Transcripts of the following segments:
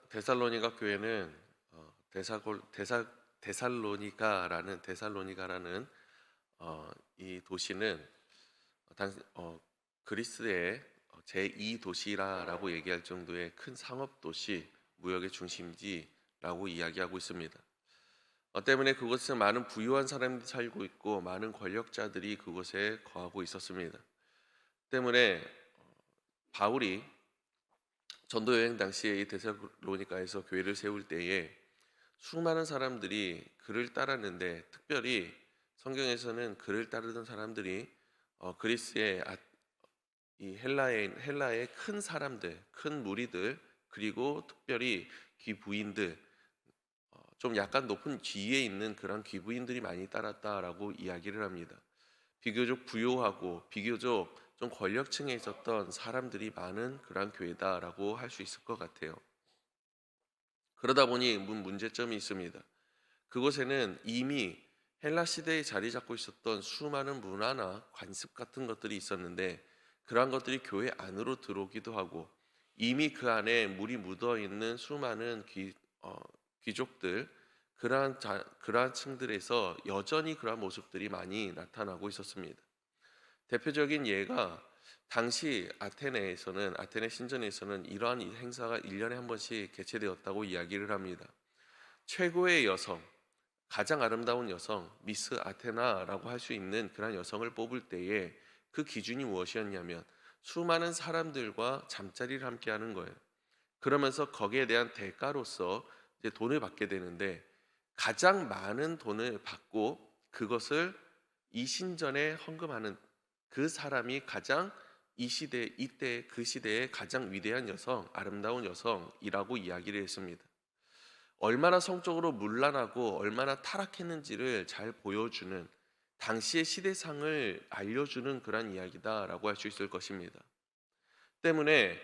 데살로니가 교회는 데살로니가라는 이 도시는 그리스의 제2 도시라고 얘기할 정도의 큰 상업 도시, 무역의 중심지라고 이야기하고 있습니다. 때문에 그곳에 많은 부유한 사람들이 살고 있고 많은 권력자들이 그곳에 거하고 있었습니다. 때문에 바울이 전도 여행 당시에 이 데살로니가에서 교회를 세울 때에 수많은 사람들이 그를 따랐는데, 특별히 성경에서는 그를 따르던 사람들이 그리스의 이 헬라의 큰 사람들, 큰 무리들, 그리고 특별히 귀부인들, 좀 약간 높은 지위에 있는 그런 귀부인들이 많이 따랐다라고 이야기를 합니다. 비교적 부유하고 비교적 좀 권력층에 있었던 사람들이 많은 그런 교회다라고 할 수 있을 것 같아요. 그러다 보니 문제점이 있습니다. 그곳에는 이미 헬라 시대에 자리 잡고 있었던 수많은 문화나 관습 같은 것들이 있었는데, 그러한 것들이 교회 안으로 들어오기도 하고, 이미 그 안에 물이 묻어 있는 수많은 귀족들, 그러한 층들에서 여전히 그러한 모습들이 많이 나타나고 있었습니다. 대표적인 예가, 당시 아테네 신전에서는 이러한 행사가 1년에 한 번씩 개최되었다고 이야기를 합니다. 최고의 여성, 가장 아름다운 여성, 미스 아테나라고 할 수 있는 그런 여성을 뽑을 때에 그 기준이 무엇이었냐면 수많은 사람들과 잠자리를 함께 하는 거예요. 그러면서 거기에 대한 대가로서 이제 돈을 받게 되는데, 가장 많은 돈을 받고 그것을 이 신전에 헌금하는 그 사람이 가장 그 시대의 가장 위대한 여성, 아름다운 여성이라고 이야기를 했습니다. 얼마나 성적으로 문란하고 얼마나 타락했는지를 잘 보여주는, 당시의 시대상을 알려주는 그런 이야기다라고 할 수 있을 것입니다. 때문에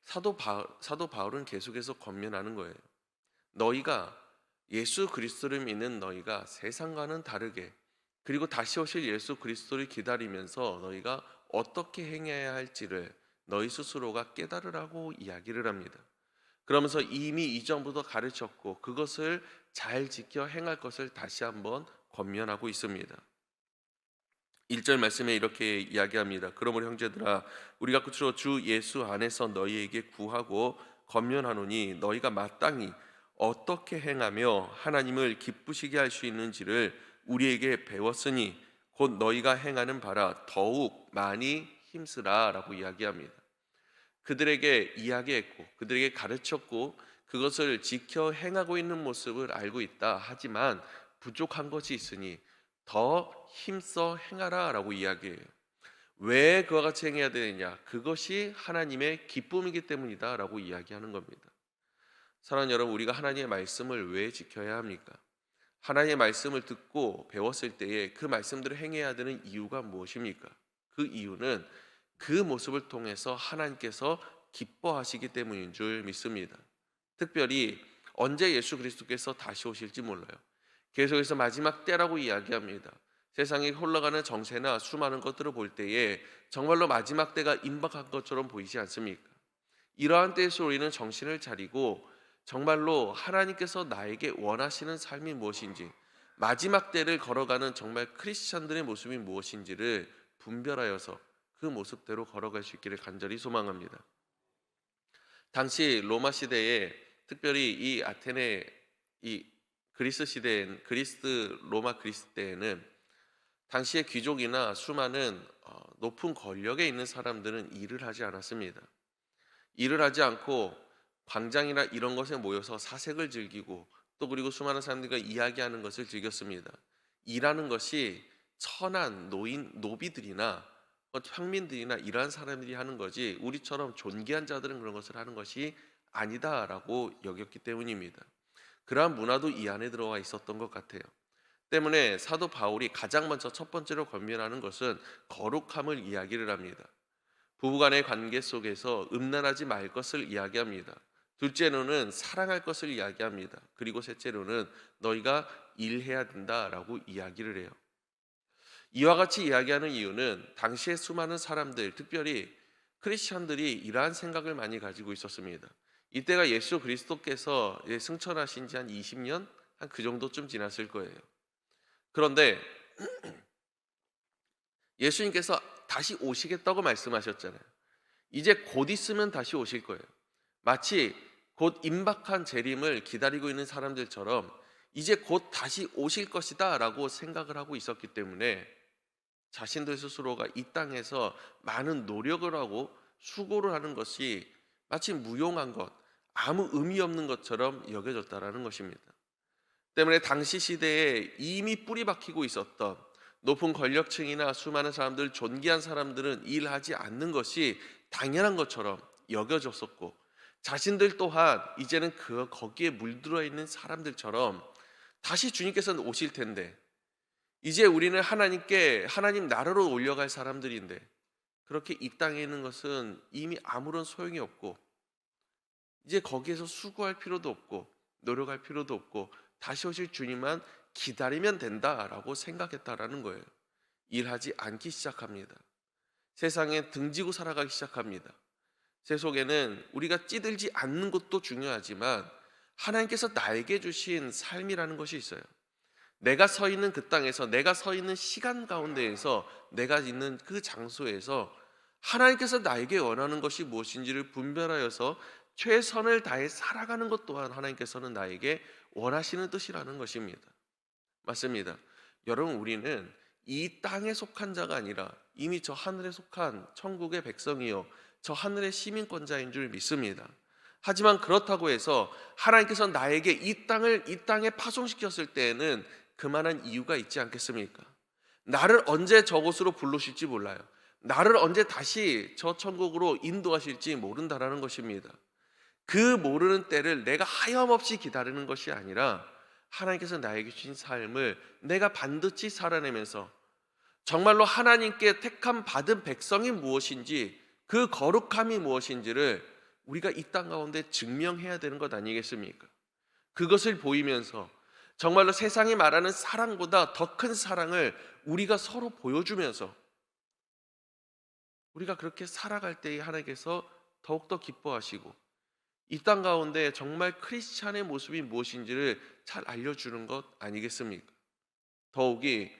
사도 바울은 계속해서 권면하는 거예요. 너희가, 예수 그리스도를 믿는 너희가 세상과는 다르게, 그리고 다시 오실 예수 그리스도를 기다리면서 너희가 어떻게 행해야 할지를 너희 스스로가 깨달으라고 이야기를 합니다. 그러면서 이미 이전부터 가르쳤고 그것을 잘 지켜 행할 것을 다시 한번 권면하고 있습니다. 1절 말씀에 이렇게 이야기합니다. 그러므로 형제들아, 우리가 끝으로 주 예수 안에서 너희에게 구하고 권면하노니, 너희가 마땅히 어떻게 행하며 하나님을 기쁘시게 할 수 있는지를 우리에게 배웠으니 곧 너희가 행하는 바라 더욱 많이 힘쓰라 라고 이야기합니다. 그들에게 이야기했고 그들에게 가르쳤고 그것을 지켜 행하고 있는 모습을 알고 있다. 하지만 부족한 것이 있으니 더 힘써 행하라 라고 이야기해요. 왜 그와 같이 행해야 되느냐? 그것이 하나님의 기쁨이기 때문이다 라고 이야기하는 겁니다. 사랑하는 여러분, 우리가 하나님의 말씀을 왜 지켜야 합니까? 하나님의 말씀을 듣고 배웠을 때에 그 말씀대로 행해야 되는 이유가 무엇입니까? 그 이유는 그 모습을 통해서 하나님께서 기뻐하시기 때문인 줄 믿습니다. 특별히 언제 예수 그리스도께서 다시 오실지 몰라요. 계속해서 마지막 때라고 이야기합니다. 세상에 흘러가는 정세나 수많은 것들을 볼 때에 정말로 마지막 때가 임박한 것처럼 보이지 않습니까? 이러한 때에서 우리는 정신을 차리고 정말로 하나님께서 나에게 원하시는 삶이 무엇인지, 마지막 때를 걸어가는 정말 크리스찬들의 모습이 무엇인지를 분별하여서 그 모습대로 걸어갈 수 있기를 간절히 소망합니다. 당시 로마 시대에, 특별히 이 아테네, 이 로마 그리스 때에는 당시의 귀족이나 수많은 높은 권력에 있는 사람들은 일을 하지 않았습니다. 일을 하지 않고 광장이나 이런 것에 모여서 사색을 즐기고, 또 그리고 수많은 사람들과 이야기하는 것을 즐겼습니다. 일하는 것이 천한 노비들이나 평민들이나 이러한 사람들이 하는 거지, 우리처럼 존귀한 자들은 그런 것을 하는 것이 아니다라고 여겼기 때문입니다. 그러한 문화도 이 안에 들어와 있었던 것 같아요. 때문에 사도 바울이 가장 먼저 첫 번째로 권면하는 것은 거룩함을 이야기를 합니다. 부부간의 관계 속에서 음란하지 말 것을 이야기합니다. 둘째로는 사랑할 것을 이야기합니다. 그리고 셋째로는 너희가 일해야 된다라고 이야기를 해요. 이와 같이 이야기하는 이유는 당시의 수많은 사람들, 특별히 크리스천들이 이러한 생각을 많이 가지고 있었습니다. 이때가 예수 그리스도께서 승천하신 지 한 20년 한 그 정도쯤 지났을 거예요. 그런데 예수님께서 다시 오시겠다고 말씀하셨잖아요. 이제 곧 있으면 다시 오실 거예요. 마치 곧 임박한 재림을 기다리고 있는 사람들처럼 이제 곧 다시 오실 것이다 라고 생각을 하고 있었기 때문에 자신들 스스로가 이 땅에서 많은 노력을 하고 수고를 하는 것이 마치 무용한 것, 아무 의미 없는 것처럼 여겨졌다라는 것입니다. 때문에 당시 시대에 이미 뿌리 박히고 있었던 높은 권력층이나 수많은 사람들, 존귀한 사람들은 일하지 않는 것이 당연한 것처럼 여겨졌었고, 자신들 또한 이제는 거기에 물들어 있는 사람들처럼 다시 주님께서는 오실 텐데, 이제 우리는 하나님 나라로 올려갈 사람들인데, 그렇게 이 땅에 있는 것은 이미 아무런 소용이 없고, 이제 거기에서 수고할 필요도 없고 노력할 필요도 없고 다시 오실 주님만 기다리면 된다라고 생각했다라는 거예요. 일하지 않기 시작합니다. 세상에 등지고 살아가기 시작합니다. 제 속에는 우리가 찌들지 않는 것도 중요하지만 하나님께서 나에게 주신 삶이라는 것이 있어요. 내가 서 있는 그 땅에서, 내가 서 있는 시간 가운데에서, 내가 있는 그 장소에서 하나님께서 나에게 원하는 것이 무엇인지를 분별하여서 최선을 다해 살아가는 것 또한 하나님께서는 나에게 원하시는 뜻이라는 것입니다. 맞습니다. 여러분, 우리는 이 땅에 속한 자가 아니라 이미 저 하늘에 속한 천국의 백성이요, 저 하늘의 시민권자인 줄 믿습니다. 하지만 그렇다고 해서 하나님께서 나에게 이 땅에 파송시켰을 때에는 그만한 이유가 있지 않겠습니까? 나를 언제 저곳으로 부르실지 몰라요. 나를 언제 다시 저 천국으로 인도하실지 모른다라는 것입니다. 그 모르는 때를 내가 하염없이 기다리는 것이 아니라 하나님께서 나에게 주신 삶을 내가 반드시 살아내면서 정말로 하나님께 택함 받은 백성이 무엇인지, 그 거룩함이 무엇인지를 우리가 이 땅 가운데 증명해야 되는 것 아니겠습니까? 그것을 보이면서 정말로 세상이 말하는 사랑보다 더 큰 사랑을 우리가 서로 보여주면서 우리가 그렇게 살아갈 때에 하나님께서 더욱더 기뻐하시고 이 땅 가운데 정말 크리스찬의 모습이 무엇인지를 잘 알려주는 것 아니겠습니까? 더욱이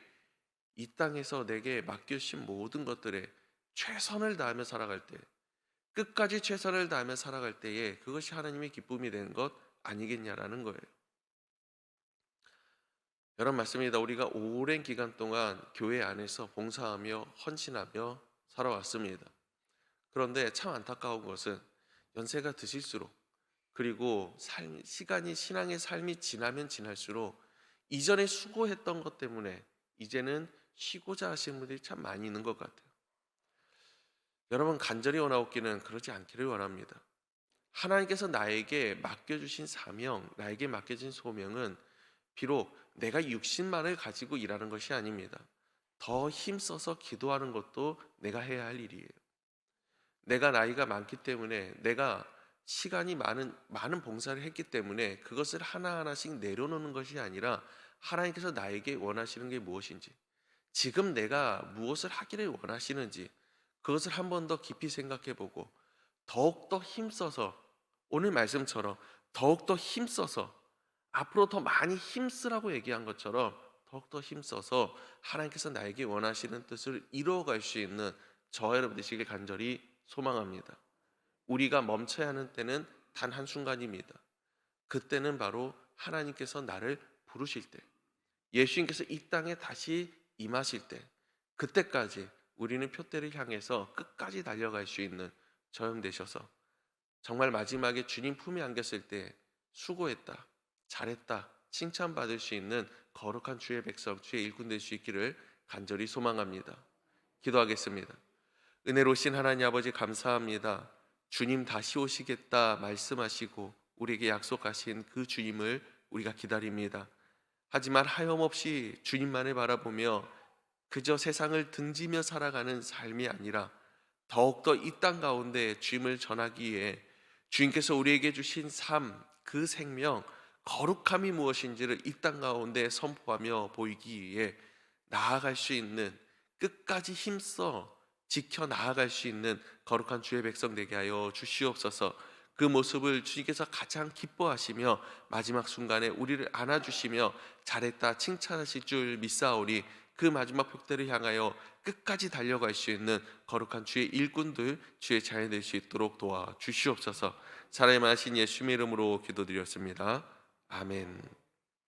이 땅에서 내게 맡겨주신 모든 것들에 최선을 다하며 살아갈 때, 끝까지 최선을 다하며 살아갈 때에 그것이 하나님의 기쁨이 되는 것 아니겠냐라는 거예요. 여러분, 맞습니다. 우리가 오랜 기간 동안 교회 안에서 봉사하며 헌신하며 살아왔습니다. 그런데 참 안타까운 것은 연세가 드실수록, 그리고 시간이, 신앙의 삶이 지나면 지날수록 이전에 수고했던 것 때문에 이제는 쉬고자 하시는 분들이 참 많이 있는 것 같아요. 여러분, 간절히 원하옵기는 그러지 않기를 원합니다. 하나님께서 나에게 맡겨주신 사명, 나에게 맡겨진 소명은 비록 내가 육신만을 가지고 일하는 것이 아닙니다. 더 힘써서 기도하는 것도 내가 해야 할 일이에요. 내가 나이가 많기 때문에, 내가 시간이 많은 봉사를 했기 때문에 그것을 하나하나씩 내려놓는 것이 아니라 하나님께서 나에게 원하시는 게 무엇인지, 지금 내가 무엇을 하기를 원하시는지 그것을 한 번 더 깊이 생각해 보고 더욱더 힘써서, 오늘 말씀처럼 더욱더 힘써서, 앞으로 더 많이 힘쓰라고 얘기한 것처럼 더욱더 힘써서 하나님께서 나에게 원하시는 뜻을 이루어갈 수 있는 저와 여러분 되시길 간절히 소망합니다. 우리가 멈춰야 하는 때는 단 한순간입니다. 그때는 바로 하나님께서 나를 부르실 때, 예수님께서 이 땅에 다시 임하실 때, 그때까지 우리는 표대를 향해서 끝까지 달려갈 수 있는 저염 되셔서 정말 마지막에 주님 품에 안겼을 때 수고했다, 잘했다 칭찬받을 수 있는 거룩한 주의 백성, 주의 일꾼 될 수 있기를 간절히 소망합니다. 기도하겠습니다. 은혜로우신 하나님 아버지, 감사합니다. 주님 다시 오시겠다 말씀하시고 우리에게 약속하신 그 주님을 우리가 기다립니다. 하지만 하염없이 주님만을 바라보며 그저 세상을 등지며 살아가는 삶이 아니라 더욱더 이 땅 가운데 주님을 전하기 위해 주님께서 우리에게 주신 삶, 그 생명, 거룩함이 무엇인지를 이 땅 가운데 선포하며 보이기 위해 나아갈 수 있는, 끝까지 힘써 지켜 나아갈 수 있는 거룩한 주의 백성 되게 하여 주시옵소서. 그 모습을 주님께서 가장 기뻐하시며 마지막 순간에 우리를 안아주시며 잘했다 칭찬하실 줄 믿사오니 그 마지막 벽대를 향하여 끝까지 달려갈 수 있는 거룩한 주의 일꾼들, 주의 자녀 될 수 있도록 도와 주시옵소서. 사랑의 많으신 예수님의 이름으로 기도드렸습니다. 아멘.